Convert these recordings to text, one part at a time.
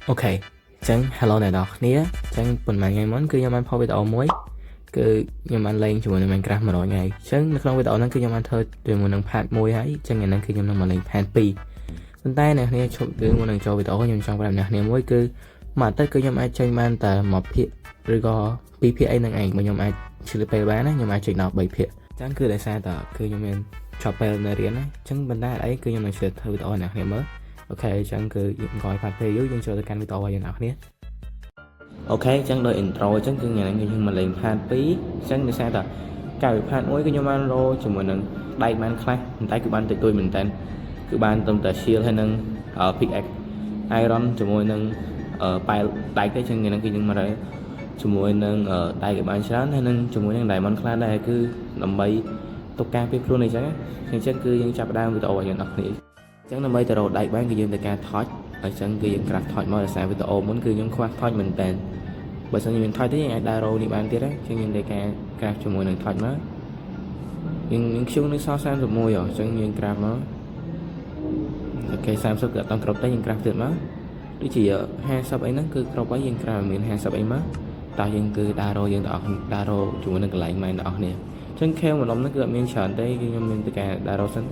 Ok, chẳng hello này đọc nia, chẳng phần màn ngày món cứ nhau ăn phô video mới, cứ nhau ăn lên cho mình Minecraft mà rồi ngày, chẳng nó không video nó cứ nhau ăn thôi, từ một nâng pad môi ấy, chẳng ngày nó cứ nhau mà lên pad pi, bên tay này nia chụp từ một nâng cho video nhau trong làm này nia mới cứ mà tới cứ nhau ăn chơi man tờ một phiệt, rồi có PPA nâng ảnh mà nhau ăn chưa được bán á, nhau ăn chuyện nào bảy phiệt, chẳng cứ để xa tờ cứ nhau ăn chọn bè này riêng á, chẳng bên tay ấy cứ nhau ăn chơi thử video này nia mới. Ok, chẳng cứ gọi phạt phê dưới dân cho tôi canh video vào nào nhé. Ok, chẳng đợi intro chẳng cứ nhà nhưng mà lên phạt phí chẳng để sao ta cả việc phạt mỗi cái nhóm ăn rồi chúng mình đây man khai mình tay cứ ban từ tôi mình tên cứ ban tầm tờ shield hay nâng ở pickaxe iron chúng mình nâng ở bài tay cái chân người nâng kia nhưng mà đấy chúng mình nâng ở tay cái ban sáng hay nâng chúng mình nâng đại man khai đây cứ làm bay tục ca biết luôn này chẳng cứ dân chập đang video vào nào nhé. Chẳng là mấy tờ đồ đại bán cái dương từ ca thoát ở chẳng cái dương craft thoát mới là sao với tờ ôm muốn cứ những khoa thoát mình tên bởi sao mình thoát tới đa rô đi bán tiết đấy cho nên để ca craft cho mọi người thoát nó nhưng những xung nó so sánh rồi môi rồi chẳng như craft nó ok sao số cửa tăng crop tới những craft được nó đứa chỉ ở hai sắp ấy nó cứ crop ấy những craft mình hai sắp ấy mất tạo dân cứ đa rô chúng mình đừng lại mày đỏ nè chẳng kêu mà nó cứ mình chọn tới cái mình từ ca đa rô xanh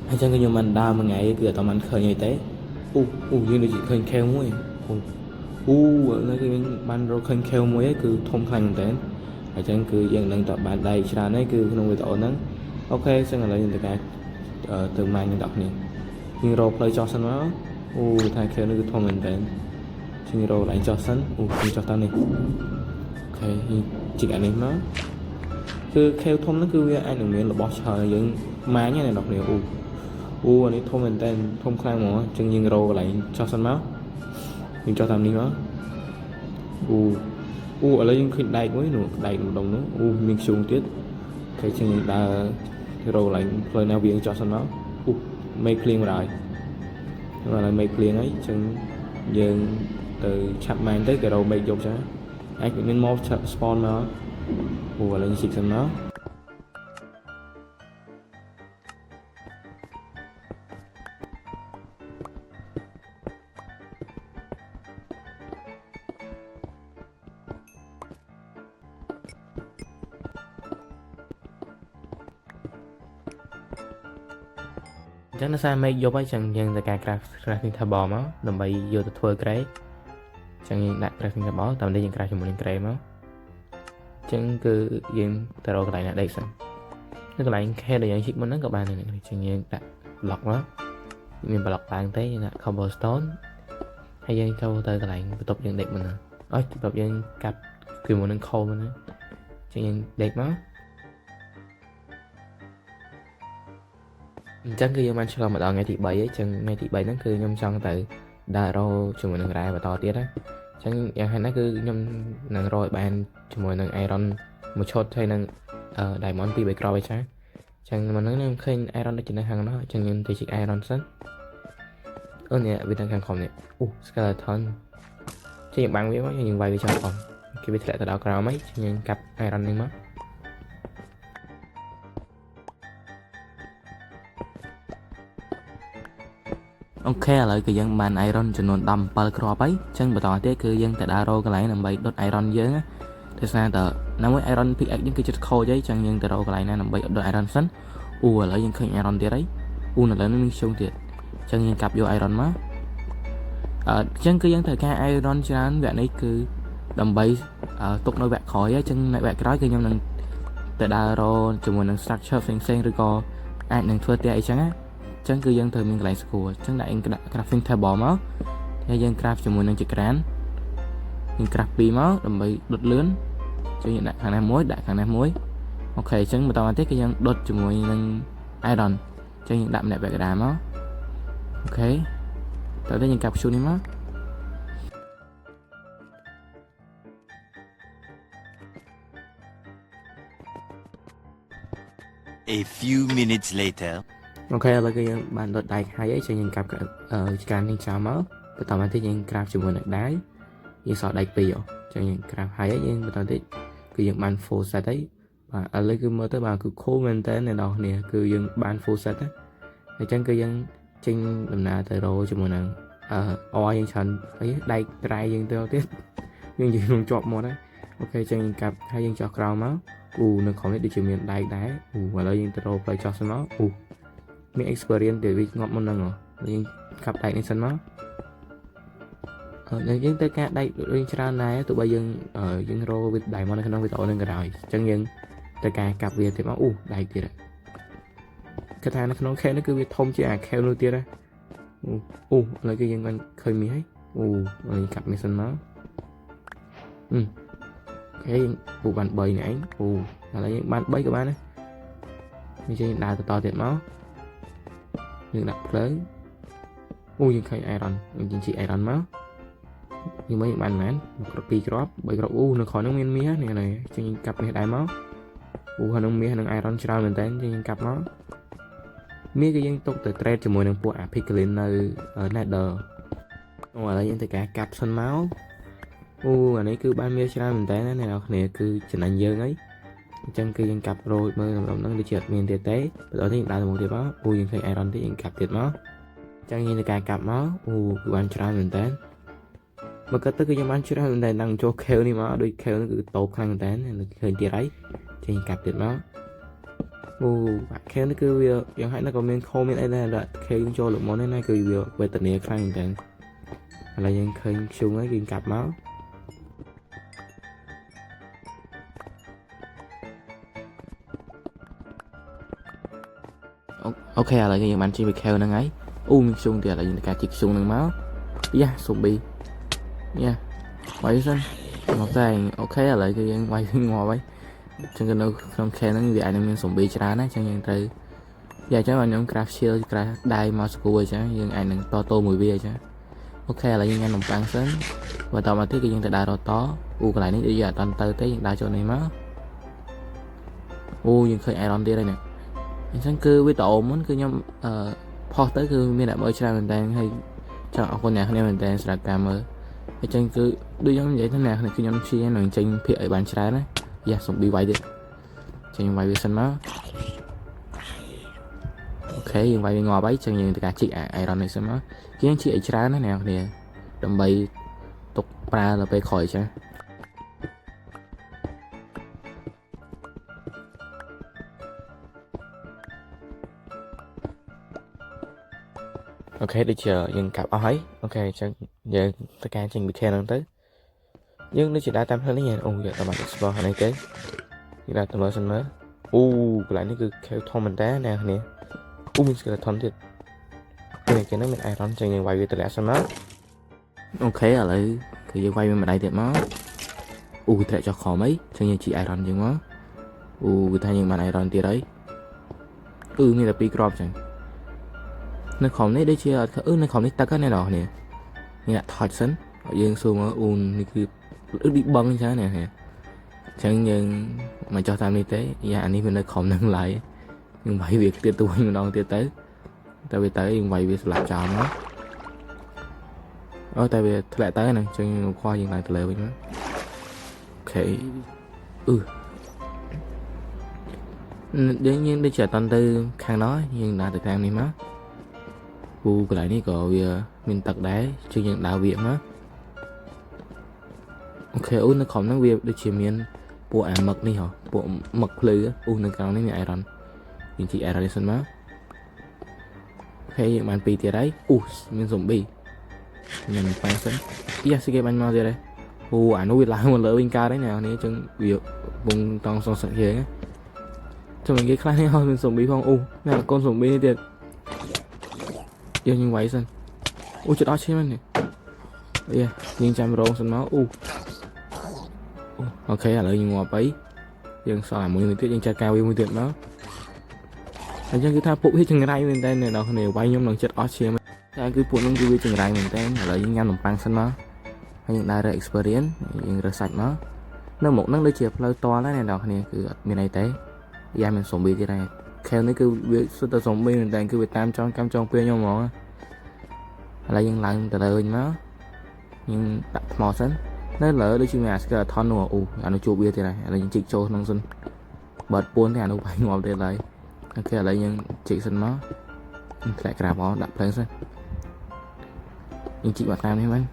hay chẳng cái mình đau một ngày cửa tao mình khơi như thế như là chị khơi keo muối nó cái ban rồi khơi keo muối ấy cứ thông thành thế hay chẳng cứ dân đang tập bạn đây ra đấy cứ nông người tổ nắng ok xem là lấy từ cái từ mai nhân đọc này nhưng rồi play cho sân nó thay keo nó cứ thông mình thế nhưng rồi lại cho sân cho tao này ok chỉ cả này nó cứ keo thông nó cứ ai đừng miễn là bỏ trời những má như này đọc này anh ấy thông mình tên thông khai mà chân nhiên rô lại cho sân máu mình cho tầm đi đó ở đây khi đầy mới nữa đầy đồng nữa mình xuống tiết cái chân nhiên đã rô lại lời nào viện cho sân máu mấy clean rồi nhưng mà lại mấy clean ấy chân dừng từ chạm mang tới cái rô mấy dọc sao anh cũng nên một spawn nó ở đây xịt sân máu chắc nó sao mấy vô ấy chẳng dân cả crafting thà bò máu đầm bay vô từ thua cái chẳng đặt crafting thà bò tầm đây dân crafting một cái máu chẳng cứ dân từ đầu cái này là đây sao nó cái này khe để nhận ship mình nó các bạn này chẳng dân đặt lọc đó mình lọc bạn thấy là cobblestone hay dân câu tới cái này tục dân đẹp mình nè tục dân cặp kiểu một nâng khô mình chẳng dân đẹp máu chắc cứ yêu man cho mà đào ngày thị bảy ấy chẳng ngày thị bảy nó cứ nhom xong từ đà rô cho mình ra và to tiết á chẳngอย่างhay nó cứ nhom nàng rồi bàn cho mình iron một chốt hay nàng diamond pi bảy cro vậy chẳng mà nó khi iron nó chỉ là hàng đó chẳng nhìn thì chỉ iron sẵn nè vì đang hàng phòng nè skeleton chứ những bạn biết quá những vài cái trong phòng khi biết lại từ đó cro mấy nhưng cặp iron đi mất. Ok lại cái dân bàn iron cho nó đầm bờ crop ấy chân bờ tỏ thế cứ dân tại đaro cái lại nằm bay đốt iron dướng á thế sao tờ nó mới iron pickaxe những cái chất khô giấy chân dân tại đâu cái lại nằm bay đốt iron sẵn lại dân khơi iron tiệt đấy là lớn nó sung tiệt chân dân cặp vô iron má chân cứ dân thời ca iron cho anh vậy ấy cứ đầm bay tục nói bạc khỏi á chân lại bạc nói cứ nhom nâng tại đaro cho mình nâng structure sen rồi co ai nâng thua tiệt chẳng á chẳng cứ dân thời mình lại của chẳng đại cái crafting thay bỏ máu hay dân craft cho mình đang chỉ cán nhưng craft pi máu đầm bị đột lớn cho hiện đại hàng này muối ok chẳng mà tao tiếp cái dân đột cho mình đang iron cho những đạm này về cái đá máu ok tới đây những cặp su đi máu. A few minutes later. Ok là cái bạn đột đại hai ấy cho những cặp scan những cháo máu bắt đầu tiếp những craft cho mình đáy những sọ đại pi cho những craft hai ấy nhưng bắt đầu tiếp cứ những bàn full set đấy và ở đây cứ mơ tới bà cứ khô mình tới này đâu nè cứ những bàn full set á thì chẳng cứ những trên làm nào tới rồi cho mình อยังฉันไอ้ได้ไตรยังเดียวที่ยังยืนลงจอบหมดได้โอเคจังยังกับให้ยังจอกเรามั้งนึกของนี่ดิจิเมียนได้vàแล้วยังจะโรไปจอสมั้งมี experience เดี๋ยววิ่งงอบมันนั่งเหรอยังกับได้ในสันมั้งยังแต่การได้เรื่องชราไหนตัวใบยังโรวิดได้มันในขนมวิตโอนึงก็ได้จังยังแต่การกับเวียที่มั้งได้ทีละกระทานในขนมแค่นั่นคือวิทมจีอาแค่นู่นทีละแล้วก็ยังมันเคยมีให้แล้วกับมีสันมั้งcái bộ bàn bầy này là lấy bàn bầy của bạn đấy như trên đào to thiệt máu nhưng đặt lớn nhưng khai iron nhưng chị iron máu nhưng mấy bạn mến một copy crop bởi crop nó khỏi nó nguyên mía này trên cặp này đại máu hơn ông mía nó iron cho mình tên trên cặp máu mía cái dân tốt từ trade cho mùi nâng bộ apicalin ở nether ngoài là những cái cặp sân máuอันนี้คือบ้านเมียชราเหมือนแต่นั่นเราเนี่ยคือฉันอันเยอะไงจังคือยังกลับโรยเมื่อเรานั่งดิเจิดเมียนเตะตอนที่ยังได้สมองเตะมั้งยังเคยไอรอนที่ยังกลับเตะมั้งจังยังในการกลับมั้งคือบ้านชราเหมือนแต่มันก็คือยังบ้านชราเหมือนแต่นั่งโจเคลนี่มั้งโดยเคลนั่นคือโตครั้งเหมือนแต่เคยเตะไรจังยังกลับเตะมั้งเคลนี่คือยังให้นักการเมืองโคเมนไอ้นั่นแหละเคลยังโจหลุดมอนนั่นคือเวทเนียครั้งเหมือนแต่อะไรยังเคยชูงไอ้ยังกลับมั้งok là những bạn chỉ bị kêu năng ấy mình xung thì là những cái chỉ xung năng máu zombie quay xin một tay ok là lại cái quay phía ngoài vậy chẳng cần đâu không kêu nó vì ai đang zombie chả đấy chẳng những từ giờ chắc là những craft shield craft đai mouse của chứ nhưng ai đang to mùi bia chứ ok là những anh đồng tăng sớm và tao mà thấy cái những từ đai to cái lại này bây giờ toàn từ tới những đai chỗ này máu nhưng khơi iron đi đây nèฉันคือวิตาอมันคือยังพอเตอร์คือมีแต่เมื่อชาเหมือนกันให้ชาวคนเนี่ยเขาเนี่ยเหมือนกันสระการเมื่อไอ้ฉันคือดูยังใหญ่ท่านเนี่ยคือยังชี้หน่อยฉันเพียไอ้บ้านชานะอย่าส่งบีไว้ดิฉันยังไว้ไปสันมั้งโอเคยังไว้ไปงอไว้ฉันยังแต่การจีไอ้รอนนี่สันมั้งคือยังจีไอ้ชานะเนี่ยเนี่ยดำใบตกปลาเราไปคอยใช่ok đi chờ dừng cặp ấy ok cho giờ tất cả trình bị khen lần tới nhưng nó chỉ đã tam hơn đấy nha giờ tao bạn explore này cái giờ là tao mới sân mới lại nó cứ kêu thon mình đá nè nè mình sẽ là thon thiệt cái này nó mình ai đón cho những quay về từ lẽ sân mới ok ở lại thì giờ quay bên đây thiệt nó lại cho khó mấy cho những chị ai đón chừng nó thay những bạn ai đón tiền đấy như là pick drop chẳngในคอมนี่ได้เชียร์ในคอมนี่ตาก็แน่นอนเนี่ยนี่แหละถอดซันยังซูมว่านี่คือดิบังใช่ไหมเนี่ยฉันยังมาchoทำนี่เต้อันนี้เป็นในคอมนั่งไหลยังไหวviệc tiêuตัวยังนอนtiêu tới tại vì tớiยังไหวviệcสลับจอมั้งtại vì lại tới này cho nên khoaยังไหลตัวเลยไปมั้งโอเคđương nhiên đi chờ toàn tư khang nói nhưng đã được làm này má cái lại này có mình tật đá chưa nhận đạo viện á ok nó không nó việc để chỉ miền bộ mật đi hả bộ mật lư nó cao này mẹ iron những chị iron sân má ok những bạn pi tiền đấy mình dùng bi mình phải sân yes cái bạn mau gì đây nó việc lại một lỡ bên ca đấy nào này chân việc vùng toàn song sợi kia nhé cho mình cái khai này thôi mình dùng bi không này là con dùng bi tiền giờ như vậy sân chuyện đó chứ này nhưng chăm rong sân máu ok là lợi như ngọt ấy nhưng sao làm một người tiết nhưng cha cao yêu người tiết đó anh cứ tha phụ hết chừng rai mình tên này đâu này quay nhóm lần chết Ocean cha cứ phụ nó cứ chừng rai mình tên là những nhau đồng băng sân máu hay những đại experience những rửa sạch nó nó một nó lấy chìa lâu to đấy này đâu này cứ miền này té da mình sống bị cái này theo nó cứ việc số tao sống bị mình tên cứ bị tam trong cam trong kia nhau mỏ là những lần từ từ nó nhưng đặt mò sẵn nó lỡ đôi chim là thon nùa nó chụp bia thế này là những chị trâu nông dân bật buôn thì nó phải ngọt để lấy ok là những chị sân nó lại cả bỏ đặt lên sân យើងជីកបាត់តាមនេះមិន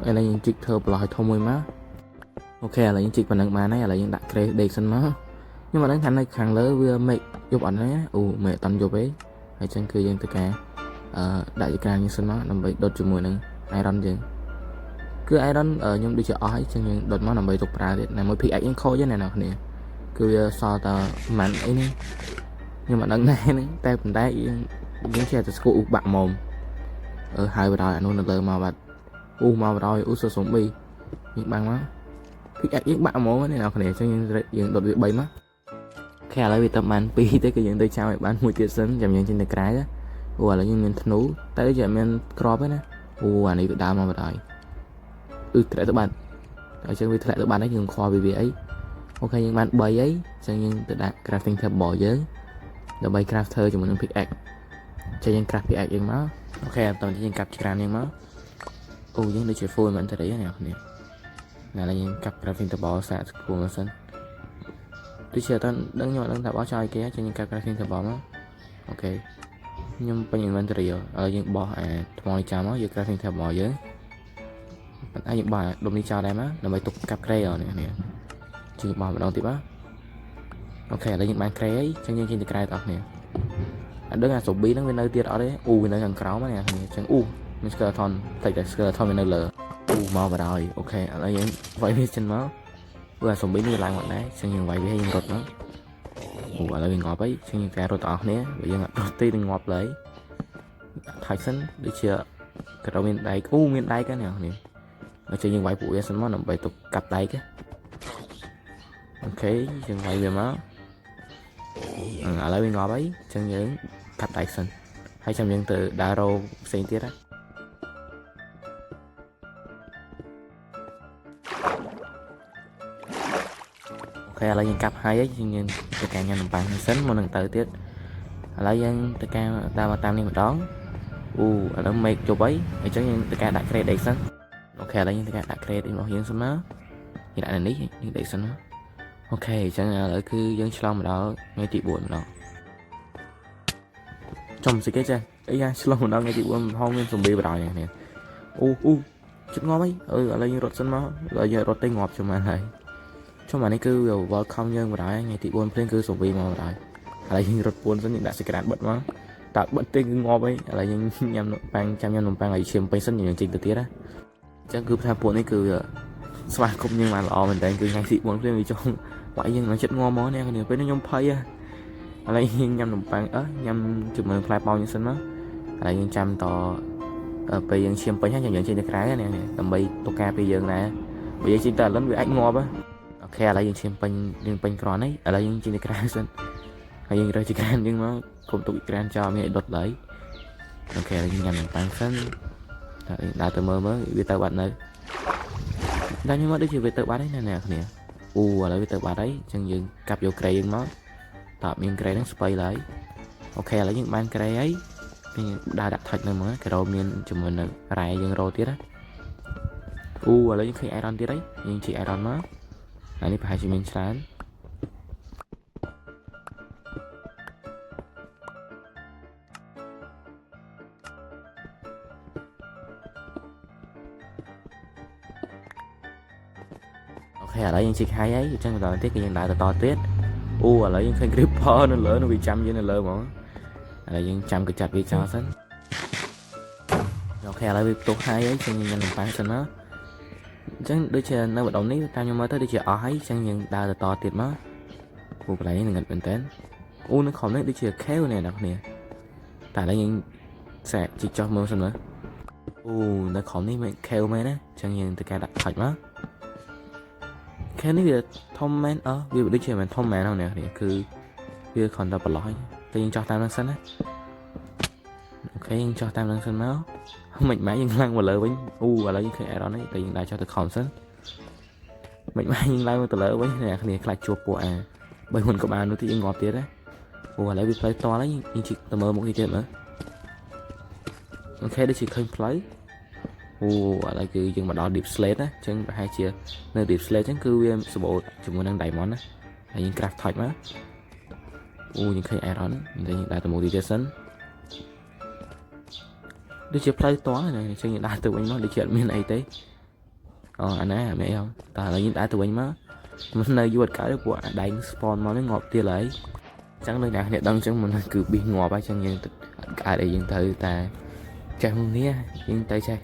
ឥឡូវយើងជីកធ្វើប្រឡោះឲ្យធំមួយមកអូខេឥឡូវយើងជីកប៉ុណ្ណឹងបានហើយឥឡូវយើងដាក់ក្រេដេកសិនមកខ្ញុំមិនដឹងថានៅខាងលើវាមេឃយប់អត់ទេអូមេឃអត់យប់ទេហើយចឹងគឺយើងទៅការដាក់ចក្រានយើងសិនមកដើម្បីដុតជាមួយនឹង iron យើងគឺ iron ខ្ញុំដូចជាអស់ហើយចឹងយើងដុតមកដើម្បីទុកប្រើទៀតណាមួយ pickaxe យើងខូចហ្នឹងអ្នកនរគ្នាគឺវាសល់តែមិនអីនេះខ្ញុំមិនដឹងដែរហ្នឹងតែប៉ុន្តែយើងចេះតែស្គាល់បាក់មុំហើយបដ ாய் អានោះនៅលើមកបាត់មកបដ ாய் សូស៊ុំប៊ីយើងបាំងមក pickaxe យើងបាក់មុំហ្នឹងអ្នកនរគ្នាចឹងយើងដុតវា3មកខែឥឡូវវាទៅបាន2ទេគឺយើងទៅចាំឲ្យបានមួយទៀតសិនចាំយើងចេញទៅក្រៅឥឡូវយើងមានធ្នូតែដូចជាមានក្របទេណាអានេះវាដើរមកបដ ாய் ធ្លាក់ទៅបាត់អញ្ចឹងវាធ្លាក់ទៅបាត់ហើយយើងខ្វល់វាអីអូខេយើងបាន3អីអញ្ចឹងយើងទៅដាក់ crafting table របស់យើងដើម្បី crafter ជាមួយនឹង pickaxe ចេះយើង craft pickaxe យើងមកអូខេបន្តយើងកាប់ច្រានយើងមកយើងដូចជា full inventory ហ្នឹងអ្នកនេះឥឡូវយើងកាប់ crafting table សាកស្គាល់មកសិនដូចជាអត់ដឹងខ្ញុំអត់ដឹងថាបោះចោលឲ្យគេចេះយើងកាប់ crafting table មកអូខេខ្ញុំពេញ inventory ឥឡូវយើងបោះថ្មនេះចាំមកយក crafting table របស់យើងប៉ុន្តែយើងបោះដុំនេះចោលដែរមកដើម្បីទុកកាប់ក្រេនេះជឿបោះម្ដងទៀតមកអូខេឥឡូវយើងបានក្រេអីចឹងយើងចេញទៅក្រៅទាំងអស់គ្នាអត់ដឹងអាសូប៊ីហ្នឹងវានៅទៀតអត់ទេវានៅខាងក្រោមហ្នឹងគ្នាចឹងមាន skeleton តិចតែ skeleton វានៅលើមកបដ ாய் អូខេឥឡូវយើងវាយវាចិនមកអាសូប៊ីនេះឡើងមកដែរចឹងយើងវាយវាយើងរត់មកឥឡូវវាងាប់អីចឹងយើងការរត់ទាំងអស់គ្នាបើយើងអត់រត់ទេនឹងងាប់លើថៃសិនដូចជាក៏មានដៃមានដៃกันនេះគ្នាហើយយើងវាយពួកវាសិនមកដើម្បីទុកកាប់ដៃគេអូខេយើងវាយវាមកឥឡូវវាងាប់ហើយចឹងយើងកាប់ដៃសិនហើយចាំយើងទៅដើររោផ្សេងទៀតណាអូខេឥឡូវយើងកាប់ហើយយើងទៅការញ៉ាំនំប៉័ងសិនមុននឹងទៅទៀតឥឡូវយើងទៅការតាមនេះម្ដងឥឡូវមេឃជប់ហើយចឹងយើងទៅការដាក់ crate អីសិនអូខេឥឡូវយើងទៅការដាក់ crate របស់យើងសិនមកយើងដាក់នេះយើងដេកសិនមកអូខេអញ្ចឹងឥឡូវគឺយើងឆ្លងមកដល់ថ្ងៃទី4ម្ដងចំសិគេចេះអីឆ្លងមកដល់ថ្ងៃទី4ហងមានសំប៊ីបដ ாய் នេះចិត្តងាប់ហើយឥឡូវយើងរត់សិនមកឥឡូវយើងរត់ទៅងាប់ជុំបានហើយជុំអានេះគឺ welcome យើងបដ ாய் ថ្ងៃទី4ភ្លាមគឺសំប៊ីមកបដ ாய் ឥឡូវយើងរត់ពួនសិនយើងដាក់សេក្រាតបិទមកតើបិទទេគឺងាប់ហើយឥឡូវយើងញ៉ាំនំប៉័ងចាំញ៉ាំនំប៉័ងឲ្យឈាមពេញសិនយើងចេញទៅទៀតណាអញ្ចឹងគឺថាពួកនេះគឺស្វាគមន៍យើងបានល្អមែនតើគឺថ្ងៃទី4ភ្លាមវាចង់វាយយើងនឹងចិត្តងំមកនេះគ្នាពេលនេះខ្ញុំភ័យឥឡូវយើងញ៉ាំនំប៉័ងញ៉ាំជាមួយផ្លែប៉ោមយើងសិនមកឥឡូវយើងចាំតពេលយើងឈាមពេញហើយយើងចេញទៅក្រៅនេះដើម្បីទុកការពីយើងដែរបើយើងចេញទៅឥឡូវវាអាចងាប់អូខេឥឡូវយើងឈាមពេញគ្រាន់ហើយឥឡូវយើងចេញទៅក្រៅសិនហើយយើងរើសចក្រានយើងមកគុំទុកចក្រានចោលមានឲ្យដុតឡើយអូខេឥឡូវយើងញ៉ាំនំប៉័ងសិនដើរទៅមើលវាទៅបាត់នៅតែខ្ញុំមកដូចជាវាទៅបាត់ហើយណាអ្នកគ្នាឥឡូវវាទៅបាត់ហើយអញ្ចឹងយើងកាប់យកក្រេយើងមកតើមានក្រេហ្នឹងស្បៃឡើយអូខេឥឡូវយើងបានក្រេហើយយើងដើរដាក់ថុចនៅមើលក្រោមមានជាមួយនឹងរ៉ែយើងរោទៀតណាឥឡូវយើងឃើញ iron ទៀតហើយយើងជី iron មកហើយនេះប្រហែលជាមានច្រើនអូខេឥឡូវយើងជីកហើយអញ្ចឹងបន្តទៀតគឺយើងដើរទៅទៀតឥឡូវយើងឃើញ creeper នៅលើវាចាំយើងនៅលើហ្មងឥឡូវយើងចាំក៏ចាត់វាចោលសិនអូខេឥឡូវវាផ្ទុះហើយចឹងយើងញ៉ាំនំប៉័ងសិនមកអញ្ចឹងដូចជានៅម្ដុំនេះតាមខ្ញុំមើលទៅដូចជាអស់ហើយអញ្ចឹងយើងដើរទៅទៀតមកកន្លែងនេះនឹងមែនតើនៅខំនេះដូចជា cave នេះអ្នកគ្នាតែឥឡូវយើងសាកជីកចុះមើលសិនមើលនៅខំនេះមាន cave មែនណាអញ្ចឹងយើងទៅការដាក់ខាច់មកcave នេះវាធំមែនវាដូចជាមិនធំមែនហ្នឹងអ្នកគ្នាគឺវាគ្រាន់តែប្រឡោះតែយើងចោះតាមហ្នឹងសិនណាអូខេយើងចោះតាមហ្នឹងសិនមកមិនម៉ែយើងឡើងមកលើវិញឥឡូវយើងឃើញ iron នេះតែយើងដើរចុះទៅខំសិនមិនម៉ែយើងឡើងមកទៅលើវិញអ្នកគ្នាខ្លាចជួបពួក3មុនក្បាលនោះទីយើងងាប់ទៀតណាឥឡូវវាផ្លូវតល់ហើយយើងជីកទៅមើលមុខនេះទៀតមើលអូខេដូចជាឃើញផ្លូវឥឡូវគឺយើងមកដល់ deep slate ណាអញ្ចឹងប្រហែលជានៅ deep slate អញ្ចឹងគឺវាសម្បូរជាមួយនឹង diamond ណាហើយយើង craft torch មកយើងឃើញ iron យើងដើរទៅមុខទៀតសិន ដូចជាផ្លូវតណាអញ្ចឹងយើងដើរទៅវិញមកដូចជាអត់មានអីទេអាណាមែនអត់តែឥឡូវយើងដើរទៅវិញមកមិននៅយូរអត់កើតទេពួកអាដែង spawn មកនេះងាប់ទៀតហើយអញ្ចឹងដូចអ្នកគ្នាដឹងអញ្ចឹងមិនគឺប៊ីសងាប់ហើយអញ្ចឹងយើងកើតអីយើងត្រូវតែចេះនេះយើងទៅចេះ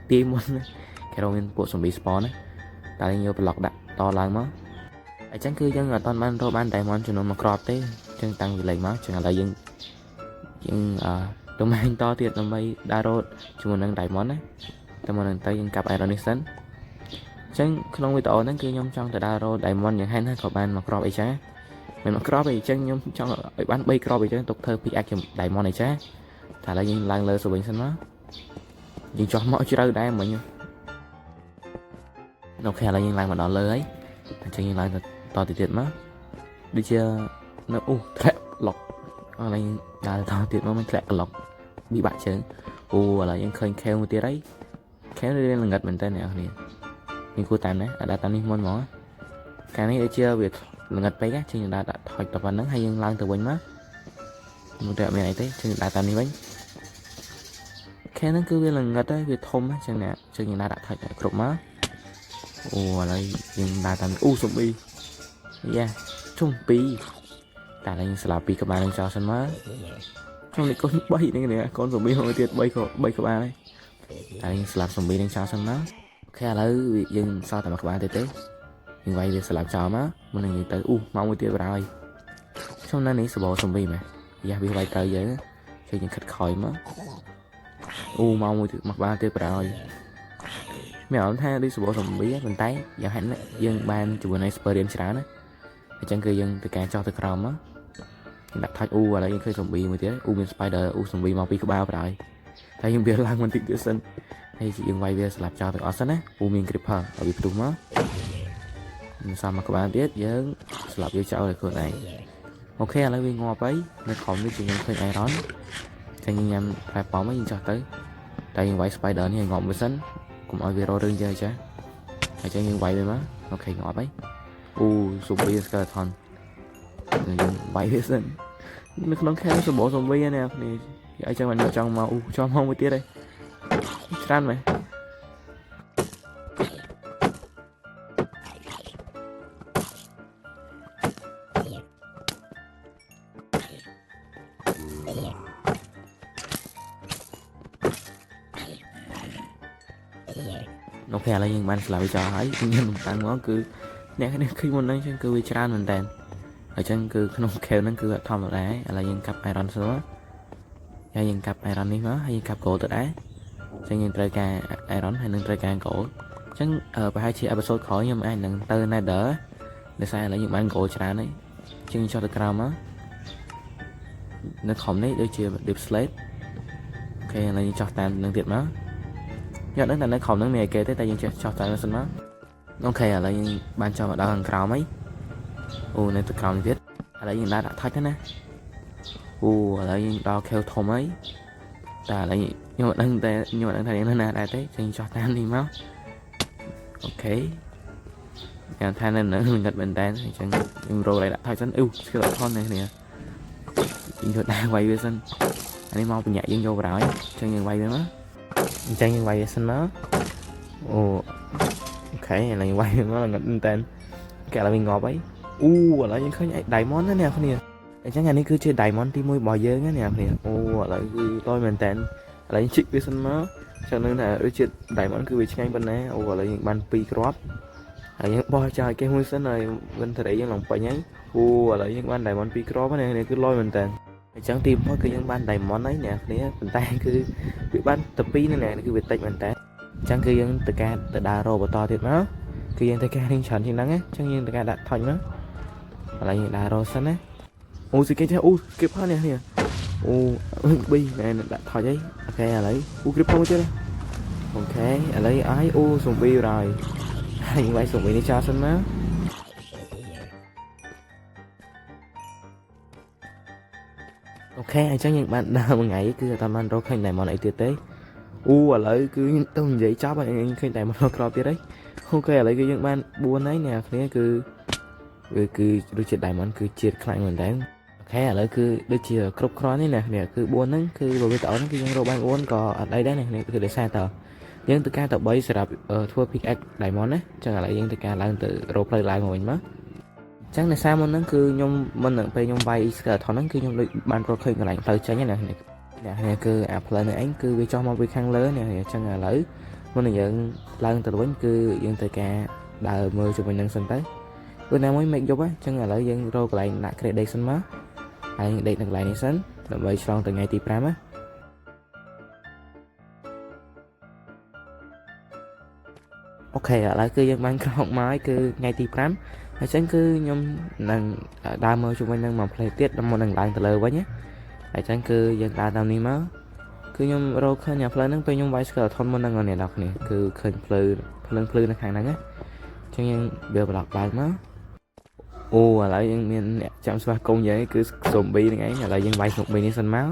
ទីមុនគេរកមានពួក zombie spawn ណាតែយើងយកប្លុកដាក់តឡើងមកអញ្ចឹងគឺយើងអត់បានរកបាន diamond ចំនួន1គ្រាប់ទេអញ្ចឹងតាំងពីលេងមកអញ្ចឹងឥឡូវយើងទៅម៉ែងតទៀតដើម្បីដើររត់ជាមួយនឹង diamond ណាតែមុននឹងទៅយើងកាប់ iron នេះសិនអញ្ចឹងក្នុងវីដេអូហ្នឹងគឺខ្ញុំចង់ទៅដើររត់ diamond យ៉ាងហែនណាក៏បាន1គ្រាប់អីចាមិន1គ្រាប់អីអញ្ចឹងខ្ញុំចង់ឲ្យបាន3គ្រាប់អីចឹងទុកធ្វើ pickaxe ជាមួយ diamond អីចាតែឥឡូវយើងឡើងលើទៅវិញសិនមកយើងចោះមកជ្រៅដែរមិញអូខេឥឡូវយើងឡើងមកដល់លើហើយអញ្ចឹងយើងឡើងទៅទៀតមកដូចជានៅធ្លាក់ប្លុកឥឡូវដើរទៅទៀតមកមិនធ្លាក់ក្លុកវិបាក់ជើងឥឡូវយើងឃើញខេវមួយទៀតហើយខេវនេះល្ងិតមែនតើអ្នកនរនេះគួរតាមណាដើរតាមនេះមុនមកកាលនេះដូចជាវាល្ងិតពេកចឹងយើងដើរដាក់ថយទៅប៉ុណ្្នឹងហើយយើងឡើងទៅវិញមកមិនតែមានអីទេចឹងដើរតាមនេះវិញខេវហ្នឹងគឺវាល្ងិតហើយវាធំចឹងអ្នកចឹងយើងដើរដាក់ថយគ្រប់មកឥឡូវយើងដើរតាមសំប៊ីយ៉ាជុំ2តែឡើងស្លាប់2ក្បាលនឹងចោលសិនមកក្នុងនេះកូន3នេះកូនសំប៊ីមួយទៀត3ក្បាលហើយតែយើងស្លាប់សំប៊ីនឹងចោលសិនមកអូខេឥឡូវយើងសល់តែ1ក្បាលទៀតទេយើងវាយវាស្លាប់ចោលមកមុននឹងយើងទៅមកមួយទៀតបរហើយក្នុងនេះសបោសំប៊ីមែនយ៉ាវាវាយទៅយើងគឺយើងខិតខ້ອຍមកមកមួយទៀត1ក្បាលទៀតបរហើយមានអារម្មណ៍ថាដូចសបោសំប៊ីប៉ុន្តែយ៉ាងហែនយើងបានជាមួយនឹង experience ច្រើនណាអញ្ចឹងគឺយើងទៅការចោះទៅក្រោមមកយើងដាក់ថាច់ឥឡូវយើងឃើញ zombie មួយទៀតមាន spider zombie មក2ក្បាលប្រហើយតែយើងវាឡើងបន្តិចទៀតសិនហើយយើងវាយវាស្លាប់ចោលទៅអស់សិនណាមាន creeper ឲ្យវាផ្ទុះមកយើងសំមកក្បាលទៀតយើងស្លាប់វាចោលឲ្យខ្លួនឯងអូខេឥឡូវវាងាប់ហើយនៅក្រោមនេះជាយើងឃើញ iron ចឹងយើងញ៉ាំផ្លែប៉ោមយើងចោះទៅតែយើងវាយ spider នេះឲ្យងាប់មួយសិនកុំឲ្យវារករឿងយើងចាហើយចឹងយើងវាយវាមកអូខេងាប់ហើយzombie skeleton យើងវាយវាសិននៅក្នុងខែសម្បូរ zombie ណានេះឲ្យចឹងបានចង់មកចង់មកមួយទៀតហើយច្រើនមែនអូខេឥឡូវយើងបានស្លាប់វាចោលហើយខ្ញុំតាំងមកគឺអ្នកនេះឃើញមុនហ្នឹងចឹងគឺវាច្រើនមែនតើអញ្ចឹងគឺក្នុងខេវហ្នឹងគឺធម្មតាឥឡូវយើងកាប់ iron សួរហើយយើងកាប់ iron នេះមកហើយយើងកាប់ gold ទៅដែរអញ្ចឹងយើងត្រូវការ iron ហើយនឹងត្រូវការ gold អញ្ចឹងប្រហែលជា episode ក្រោយខ្ញុំអាចនឹងទៅ nether ដោយសារឥឡូវយើងបាន gold ច្រើនហើយអញ្ចឹងចុះទៅក្រោមមកនៅខំនេះដូចជា deep slate អូខេឥឡូវយើងចុះតាមនឹងទៀតមកយកដឹងតែនៅខំហ្នឹងមានអីគេទេតែយើងចុះតាមសិនមកអូខេឥឡូវយើងបានចុះមកដល់ខាងក្រោមហើយនៅទៅក្រោមទៀតឥឡូវយើងដាក់ថាច់ទៅណាឥឡូវយើងដល់ខេវធំហើយតែឥឡូវខ្ញុំអត់ដឹងថាយ៉ាងណាដែរទេចឹងចុះតាមនេះមកអូខេយ៉ាងថានៅនឹងងឹតមែនតើអញ្ចឹងខ្ញុំរកឲ្យដាក់ថាច់សិនស្គាល់ថននេះយើងទៅដាក់វាយវាសិនអានេះមកបញ្ញាយើងយកបរហើយអញ្ចឹងយើងវាយវាមកអញ្ចឹងយើងវាយវាសិនមកអូខេឥឡូវយើងវាយវាមកងឹតមែនតើគេឥឡូវវាងាប់ហើយឥឡូវយើងឃើញ diamond ណាអ្នកគ្នាអញ្ចឹងអានេះគឺជា diamond ទី1របស់យើងណាអ្នកគ្នាឥឡូវគឺលយមែនតើឥឡូវជីកវាសិនមកចឹងនឹងថាដូចជា diamond គឺវាឆ្ងាញ់ប៉ុណ្ណាឥឡូវយើងបាន2គ្រាប់ហើយយើងបោះចោលគេមួយសិនហើយ inventory យើងឡើងពេញហើយឥឡូវយើងបាន diamond 2គ្រាប់ណានេះគឺលយមែនតើអញ្ចឹងទីបំផុតគឺយើងបាន diamond ហើយអ្នកគ្នាប៉ុន្តែគឺវាបានតែ2ណាគឺវាតិចមែនតើអញ្ចឹងគឺយើងទៅការទៅដើររកបន្តទៀតមកគឺយើងទៅការរៀងច្រើនជាងហ្នឹងអញ្ចឹងយើងទៅការដាក់ថុញមកឥឡូវយើងដើររកសិនណាស៊ីគេថាគេផានេះប៊ីណែដាក់ថុញអីអូខេឥឡូវគេផាមួយទៀតអូខេឥឡូវអាយzombie ហើយហើយយើងវាយ zombie នេះចោលសិនមកអូខេអញ្ចឹងយើងបានដើរមួយថ្ងៃគឺអត់បានរកឃើញ diamond អីទៀតទេឥឡូវគឺទៅនិយាយចប់ហើយយើងឃើញ diamond ក្រោយទៀតហើយអូខេឥឡូវគឺយើងបាន4ហើយអ្នកគ្នាគឺវាគឺដូចជា diamond គឺជាតិខ្លាំងមែនតើអូ ខេឥឡូវគឺដូចជាគ្រប់គ្រាន់នេះណានេះគឺ4ហ្នឹងគឺបើវាតហ្នឹងគឺយើងរកបាន4ក៏អត់អីដែរនេះគឺដោយសារតយើងទៅការទៅ3សម្រាប់ធ្វើ pickaxe diamond ណាចឹងឥឡូវយើងទៅការឡើងទៅរកផ្លូវឡើងមកវិញមកចឹងនៅសារមុនហ្នឹងគឺខ្ញុំមិននឹងពេលខ្ញុំវាយ skeleton ហ្នឹងគឺខ្ញុំដូចបានរកឃើញកន្លែងផ្លូវចេញណានេះគឺអាផ្លូវនេះឯងគឺវាចុះមកពីខាងលើនេះចឹងឥឡូវមុននឹងយើងឡើងទៅវិញគឺយើងទៅការដើរមើលជុំវិញនឹងសិនទៅពេលណាមួយមេឃយប់ហ្នឹងចឹងឥឡូវយើងរកកន្លែងដាក់ crate ដេកសិនមកហើយដេកនៅកន្លែងនេះសិនដើម្បីឆ្លងទៅថ្ងៃទី5ណាអូខេឥឡូវគឺយើងបានក្រោកមកហើយគឺថ្ងៃទី5ហើយចឹងគឺខ្ញុំនឹងដើរមើលជុំវិញនឹងមួយផ្លេទៀតមុននឹងឡើងទៅលើវិញណាហើយចឹងគឺយើងដើរតាមនេះមកគឺខ្ញុំរកឃើញអាផ្លូវហ្នឹងពេលខ្ញុំវាយ skeleton មុនហ្នឹងអ្នកនរគ្នាគឺឃើញភ្លើនៅខាងហ្នឹងណាចឹងយើងវាប្លុកបើកមកអូឥឡូវយើងមានអ្នកចាំស្វាគមន៍យើងគឺ zombie ហ្នឹងឯងឥឡូវយើងវាយ zombie នេះសិនមក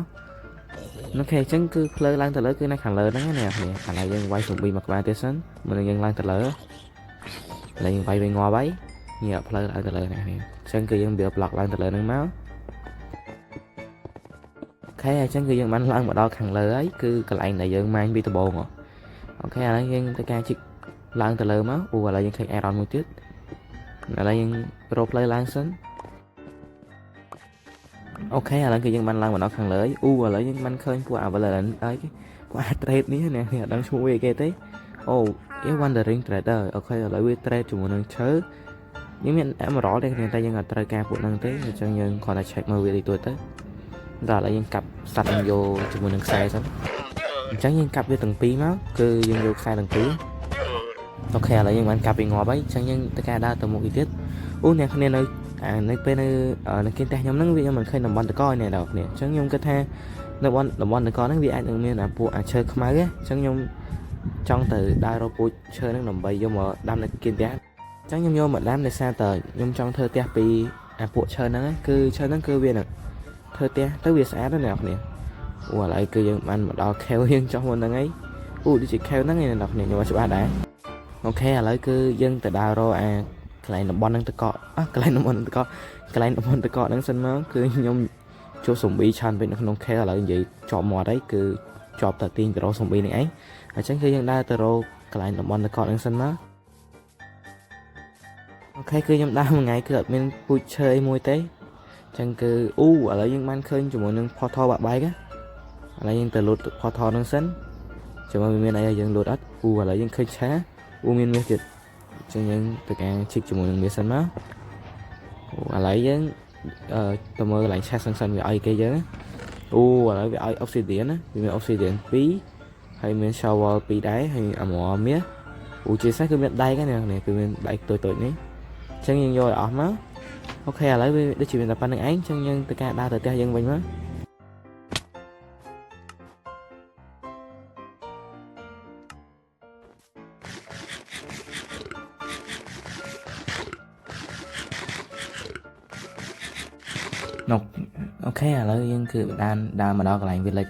អូខេចឹងគឺផ្លូវឡើងទៅលើគឺនៅខាងលើហ្នឹងណាអ្នកគ្នាឥឡូវយើងវាយ zombie មកក្បាលទៀតសិនមុននឹងយើងឡើងទៅលើឥឡូវយើងវាយវិញងាប់ហើយនេះផ្លូវឡើងទៅលើអ្នកគ្នាចឹងគឺយើងវាប្លុកឡើងទៅលើហ្នឹងមកអូខេអញ្ចឹងគឺយើងបានឡើងមកដល់ខាងលើហើយគឺកន្លែងដែលយើងម៉ាញពីដំបូងអូខេឥឡូវយើងទៅការជីកឡើងទៅលើមកអូឥឡូវយើងឃើញ iron មួយទៀតឥឡូវយើងរកផ្លូវឡើងសិនអូខេឥឡូវគឺយើងបានឡើងមកដល់ខាងលើអូឥឡូវយើងបានឃើញពួក avalanche អីពួក trade នេះណាអត់ដឹងឈ្មោះវាគេទេអូ wandering trader អូខេឥឡូវវា trade ជាមួយនឹងឈើយើងមាន emerald ទេតែយើងអត់ត្រូវការពួកហ្នឹងទេអញ្ចឹងយើងគ្រាន់តែ check មើលវាតិចតួចទៅដល់ឥឡូវយើងកាប់សត្វនឹងយកជាមួយនឹងខ្សែសិនអញ្ចឹងយើងកាប់វាទាំងពីរមកគឺយើងយកខ្សែទាំងពីរអូខេឥឡូវយើងបានកាប់វាងាប់ហើយអញ្ចឹងយើងទៅការដើរទៅមុខទៀតអូអ្នកគ្នានៅពេលនៅគេផ្ទះខ្ញុំហ្នឹងវាខ្ញុំមិនឃើញតំបន់តកនេះដល់គ្នាអញ្ចឹងខ្ញុំគិតថានៅតំបន់តកហ្នឹងវាអាចនឹងមានពួកឈើខ្មៅអញ្ចឹងខ្ញុំចង់ទៅដើររកពូជឈើហ្នឹងដើម្បីយកមកដាំនៅគេផ្ទះអញ្ចឹងខ្ញុំយកមកដាំដោយសារតែខ្ញុំចង់ធ្វើផ្ទះពីពួកឈើហ្នឹងគឺឈើហ្នឹងគឺវានឹងធ្វើផ្ទះទៅវាស្អាតណាស់អ្នកគ្នាអូឥឡូវគឺយើងបានមកដល់ cave យើងចុះមុនហ្នឹងហើយអូដូចជា cave ហ្នឹងឯអ្នកគ្នាខ្ញុំអត់ច្បាស់ដែរអូខេឥឡូវគឺយើងទៅដើររកកន្លែងតំបន់ហ្នឹងតកកន្លែងតំបន់តកហ្នឹងសិនមកគឺខ្ញុំជួប zombie ឆានពេកនៅក្នុង cave ឥឡូវនិយាយជាប់មាត់ហើយគឺជាប់តែទាញទៅរក zombie នេះឯងអញ្ចឹងគឺយើងដើរទៅរកកន្លែងតំបន់តកហ្នឹងសិនមកអូខេគឺខ្ញុំដើរមួយថ្ងៃគឺអត់មានពូជឈើអីមួយទេចឹងគឺអូឥឡូវយើងបានឃើញជាមួយនឹង portal បាក់បែកឥឡូវយើងទៅលូត portal ហ្នឹងសិនចាំមើលវាមានអីឲ្យយើងលូតអត់អូឥឡូវយើងឃើញឆាអូមានមាសទៀតចឹងយើងទៅការជីកជាមួយនឹងមាសសិនមកអូឥឡូវយើងទៅមើលកន្លែងឆាសិនវាឲ្យគេយើងអូឥឡូវវាឲ្យ obsidian ណាវាមាន obsidian 2ហើយមាន shovel 2ដែរហើយអាម៉មាសអូជាពិសេសគឺមានដែកហ្នឹងគឺមានដែកតូចនេះចឹងយើងយកឲ្យអស់មកអូខេឥឡូវវាដូចជាមានតែប៉ុណ្្នឹងឯងចឹងយើងទៅការដើរទៅផ្ទះយើងវិញមកអូខេឥឡូវយើងគឺដើរមកដល់កន្លែង village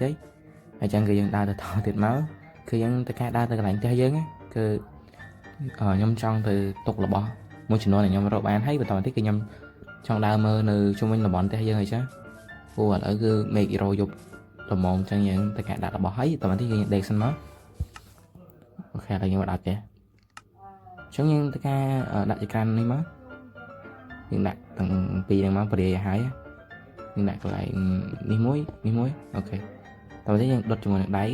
ហើយចឹងគឺយើងដើរទៅថតទៀតមកគឺយើងទៅការដើរទៅកន្លែងផ្ទះយើងគឺខ្ញុំចង់ទៅទុករបស់មួយចំនួនដែលខ្ញុំរកបានហើយបន្តទៀតគឺខ្ញុំចង់ដើរមើលនៅជុំវិញតំបន់ផ្ទះយើងហើយចាអូឥឡូវគឺមេឃរយប់ល្មមចឹងយើងទៅការដាក់របស់ហើយបន្តទៀតយើងដេកសិនមកអូខេឥឡូវយើងមកដាក់ផ្ទះចឹងយើងទៅការដាក់ចក្រាននេះមកយើងដាក់ទាំងពីរហ្នឹងមកព្រាយឲ្យហើយយើងដាក់កន្លែងនេះមួយអូខេបន្តទៀតយើងដុតជាមួយនឹងដៃ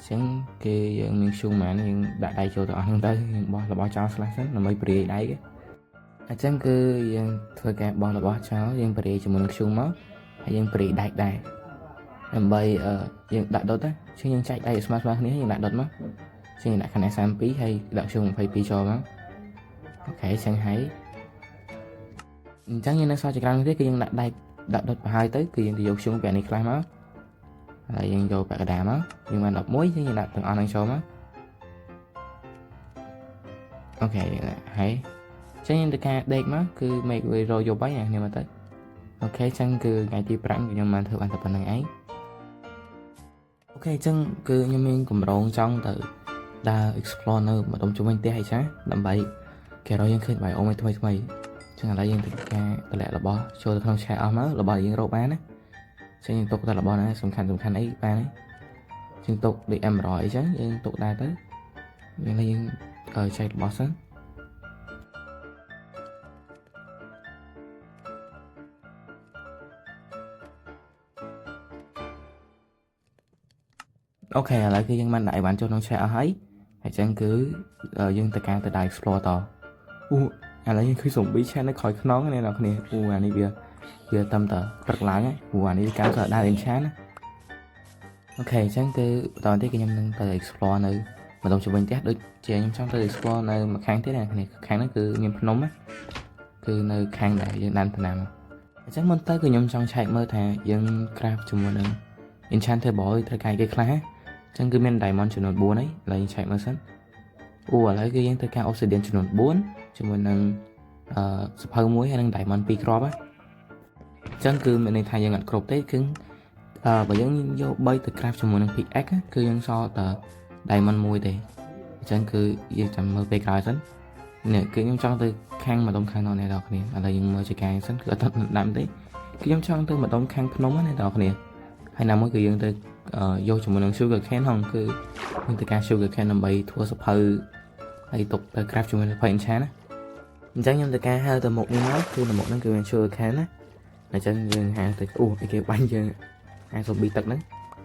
ចឹងគេយើងមានឈូងម៉ានយើងដាក់ដៃចូលទៅអស់ហ្នឹងទៅយើងបោះរបស់ចោលខ្លះសិនដើម្បីព្រាយដៃអញ្ចឹងគឺយើងធ្វើការបោះរបស់ចោលយើងព្រាយជាមួយនឹងឈូងមកហើយយើងព្រាយដៃដែរដើម្បីយើងដាក់ដុតណាចឹងយើងចែកដៃស្មើគ្នាយើងដាក់ដុតមកចឹងយើងដាក់ខណៈ32ហើយដាក់ឈូង22ចូលមកអូខេចឹងហើយអញ្ចឹងយើងនៅសល់ចក្រាននេះគឺយើងដាក់ដៃដាក់ដុតប្រហើយទៅគឺយើងទៅយកឈូងពីនេះខ្លះមកហើយយើងយកពាក់កណ្ដាលមកយើងបាន11យើងដាក់ទាំងអស់ហ្នឹងចូលមកអូខេហើយចឹងយើងទៅការដេកមកគឺមេឃវារយប់ហើយនេះមកទៅអូខេចឹងគឺថ្ងៃទី5ខ្ញុំបានធ្វើបានតែប៉ុណ្្នឹងឯងអូខេចឹងគឺខ្ញុំមានកម្រងចង់ទៅដើរ explore នៅម្ដុំជុំវិញផ្ទះអីចាដើម្បីគេរកយើងឃើញបាយអូមថ្មី ចឹងឥឡូវយើងធ្វើការតម្លាក់របស់ចូលទៅក្នុង chat អស់មករបស់យើងរកបានណាចឹងយើងទុកតែរបស់ណាសំខាន់អីបានទេចឹងទុកដូច M100 អីចឹងយើងទុកដែរទៅយើងចែករបស់សិនអូខេឥឡូវគឺយើងបានដាក់ឲ្យបានចូលក្នុង chat អស់ហើយចឹងគឺយើងទៅការទៅ explore តអូឥឡូវយើងឃើញ zombie chat នៅក្រោយខ្នងនេះអ្នកគ្នាអូអានេះវាតាមតព្រឹកឡើងព្រោះអានេះការក៏ដាក់ enchant ណាអូខេចឹងគឺបន្តទៀតគឺខ្ញុំនឹងទៅ explore នៅម្ដងជុំវិញផ្ទះដូចជាខ្ញុំចង់ទៅ explore នៅម្ខាងទៀតណាគ្នាខាងហ្នឹងគឺមានភ្នំណាគឺនៅខាងដែលយើងដានតំណាំអញ្ចឹងមុនទៅគឺខ្ញុំចង់ឆែកមើលថាយើង craft ជាមួយនឹង enchant table ត្រូវការគេខ្លះចឹងគឺមាន diamond ចំនួន4ហើយឥឡូវយើងឆែកមើលសិនអូឥឡូវគឺយើងត្រូវការ obsidian ចំនួន4ជាមួយនឹងសភៅមួយហើយនឹង diamond 2គ្រាប់ហ្នឹងចឹងគឺមានន័យថាយើងអត់គ្រប់ទេគឺបើយើងយក3ទៅ craft ជាមួយនឹង pickaxe គឺយើងសល់តែ diamond 1ទេអញ្ចឹងគឺយើងចាំមើលពេលក្រោយសិននេះគឺខ្ញុំចង់ទៅខាងម្ដុំខាងនោះអ្នកនរគ្នាឥឡូវយើងមើលចកាយសិនគឺអត់ដាំទេគឺខ្ញុំចង់ទៅម្ដុំខាងភ្នំណាអ្នកនរគ្នាហើយណាមួយគឺយើងទៅយកជាមួយនឹង sugar cane ហ្នឹងគឺយើងទៅការ sugar cane ដើម្បីធ្វើសភៅហើយទុកទៅ craft ជាមួយនឹង enchant ណាអញ្ចឹងខ្ញុំទៅការហៅទៅមុខនេះមកគឺនៅមុខហ្នឹងគឺមាន sugar cane ណាអញ្ចឹងយើងហៅទៅអូគេបាញ់យើងអាសូប៊ីទឹកហ្នឹង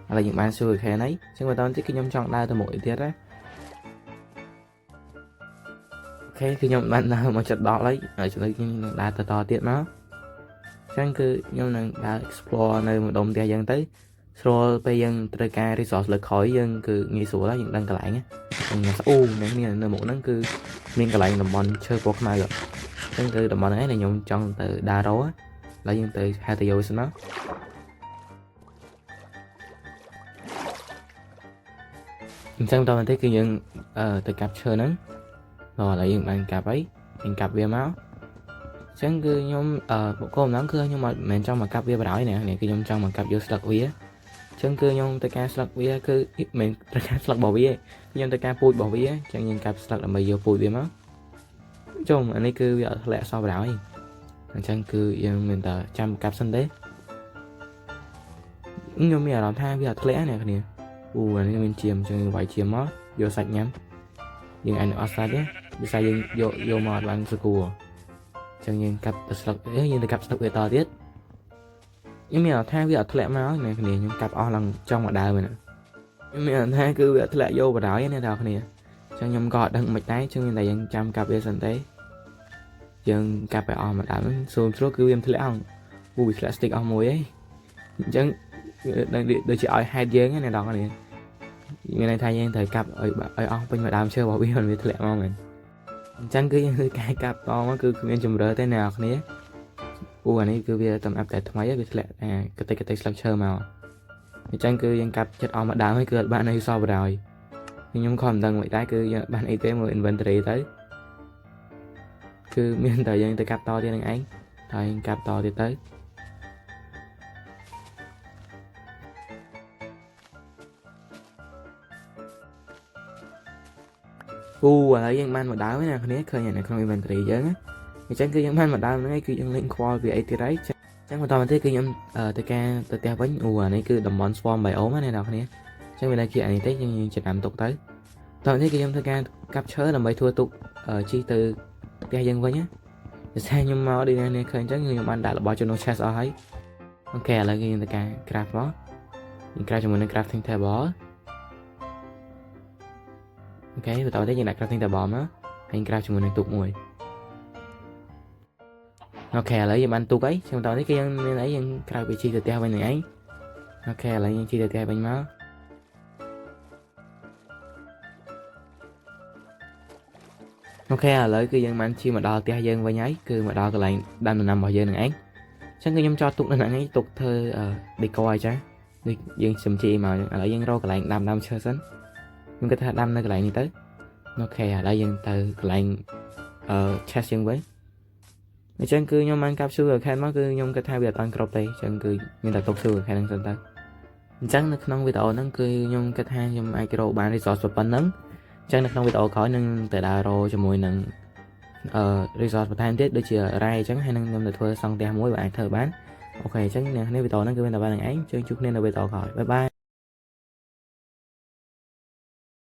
ឥឡូវយើងបាន sugar cane ហើយអញ្ចឹងបន្តទៀតគឺខ្ញុំចង់ដើរទៅមុខទៀតណាអូខេគឺខ្ញុំបានដើរមកចិត្តដល់ហើយចំណុចខ្ញុំនឹងដើរទៅតទៀតមកអញ្ចឹងគឺខ្ញុំនឹងដើរ explore នៅម្ដុំផ្ទះយើងទៅស្រួលពេលយើងត្រូវការ resource លើក្រោយយើងគឺងាយស្រួលហើយយើងដឹងកន្លែងហ្នឹងអូនៅមុខហ្នឹងគឺមានកន្លែងតំបន់ឈើពណ៌ខ្មៅអញ្ចឹងគឺតំបន់ហ្នឹងឯងខ្ញុំចង់ទៅដើររកឥឡូវយើងទៅហៅទៅយកសិនមកអញ្ចឹងតទៅទៀតគឺយើងទៅកាប់ឈើហ្នឹងឥឡូវយើងបានកាប់ហើយយើងកាប់វាមកអញ្ចឹងគឺខ្ញុំគោលបំណងគឺខ្ញុំមិនមែនចង់មកកាប់វាបដ ாய் ណាគឺខ្ញុំចង់មកកាប់យកស្លឹកវាអញ្ចឹងគឺខ្ញុំទៅការស្លឹកវាគឺមិនត្រូវការស្លឹករបស់វាខ្ញុំទៅការពូជរបស់វាអញ្ចឹងយើងកាប់ស្លឹកដើម្បីយកពូជវាមកចុះអានេះគឺវាអត់ធ្លាក់សោះបដ ாய் អញ្ចឹងគឺយើងមានតែចាំកាប់សិនទេខ្ញុំមានអារម្មណ៍ថាវាអត់ធ្លាក់ណាគ្នាអូអានេះមានជាមអញ្ចឹងវាយជាមមកយកសាច់ញ៉ាំយើងអាចអត់សាច់ទេវាសាច់យើងយកមកអត់បានស្គាល់អញ្ចឹងយើងកាប់ទៅស្លឹកយើងទៅកាប់ស្លឹកវាតទៀតខ្ញុំមានអារម្មណ៍ថាវាអត់ធ្លាក់មកណាគ្នាខ្ញុំកាប់អស់ឡើងចង់មកដើមហ្នឹងខ្ញុំមានអារម្មណ៍ថាគឺវាអត់ធ្លាក់យកបដ ாய் ណាបងប្អូនអញ្ចឹងខ្ញុំក៏អត់ដឹងមិនដែរអញ្ចឹងមានតែយើងចាំកាប់វាសិនទេយើងកាប់ឲ្យអស់មកដើមសួរស្រួលគឺវាមិនធ្លាក់អស់អូវាធ្លាក់ stick អស់មួយឯងអញ្ចឹងដូចជាឲ្យហេតុយើងណាបងប្អូនមានន័យថាយើងត្រូវកាប់ឲ្យអស់ពេញមួយដើមឈើរបស់វាមិនវាធ្លាក់មកមែនអញ្ចឹងគឺយើងធ្វើការកាប់តមកគឺគ្មានជំរឿទេអ្នកនរគ្នាអូអានេះគឺវាតំអាប់តែថ្មីវាធ្លាក់កតិកស្លឹកឈើមកអញ្ចឹងគឺយើងកាប់ចិត្តអស់មកដើមហើយគឺអត់បាននៅសល់បដ ாய் ខ្ញុំខំមិនដឹងមិនដែរគឺយើងបានអីទេមើល inventory ទៅគឺមានតែយើងទៅកាប់តទៀតនឹងឯងតែយើងកាប់តទៀតទៅអូឥឡូវយើងបានមកដើមណាគ្នាឃើញនៅក្នុង inventory យើងអញ្ចឹងគឺយើងបានមកដើមហ្នឹងឯងគឺយើងលេងខ្វល់វាអីទៀតហើយអញ្ចឹងបន្តមកទៀតគឺខ្ញុំទៅការទៅផ្ទះវិញអូអានេះគឺតំបន់ swarm biome ណាអ្នកគ្នាអញ្ចឹងវានៅជាអានេះទេយើងចំណាំទុកទៅតោះនេះគឺខ្ញុំធ្វើការកាប់ឈើដើម្បីធ្វើទុកជីទៅផ្ទះយើងវិញណាតែខ្ញុំមកដូចនេះឃើញអញ្ចឹងខ្ញុំបានដាក់របស់ចូលក្នុង chest អស់ហើយអូខេឥឡូវគឺយើងធ្វើការ craft មកយើង craft ជាមួយនឹង crafting table អូខេបន្តទៅយើងដាក់ crafting table មកហើយ craft ជាមួយនឹងទុកមួយអូខេឥឡូវយើងបានទុកហើយខ្ញុំបន្តនេះគឺយើងមានអីយើងក្រៅពីជីទៅផ្ទះវិញនឹងឯងអូខេឥឡូវយើងជីទៅផ្ទះវិញមកអូខេឥឡូវគឺយើងបានជីមកដល់ផ្ទះយើងវិញហើយគឺមកដល់កន្លែងដាំដំណាំរបស់យើងនឹងឯងអញ្ចឹងគឺខ្ញុំចោលទុកនៅហ្នឹងឯងទុកធ្វើdecor អញ្ចឹងដូចយើងសំជីមកឥឡូវយើងរកកន្លែងដាំឈើសិនខ្ញុំគិតថាដាំនៅកន្លែងនេះទៅអូខេឥឡូវយើងទៅកន្លែងchest យើងវិញអញ្ចឹងគឺខ្ញុំបានកាប់ sugar cane មកគឺខ្ញុំគិតថាវាអត់បានគ្រប់ទេអញ្ចឹងគឺមានតែទុក sugar cane ហ្នឹងសិនទៅអញ្ចឹងនៅក្នុងវីដេអូហ្នឹងគឺខ្ញុំគិតថាខ្ញុំអាចរកបាន resource ប៉ុណ្ណឹងអញ្ចឹងនៅក្នុងវីដេអូក្រោយនឹងទៅដើររកជាមួយនឹង resort បន្ថែមទៀតដូចជារ៉ែអញ្ចឹងហើយនឹងខ្ញុំទៅធ្វើសង់ផ្ទះមួយបើអាចធ្វើបានអូខេអញ្ចឹងអ្នកនេះវីដេអូហ្នឹងគឺមានតែប៉ុណ្្នឹងឯងជួបគ្នានៅវីដេអូក្រោយបាយបាយ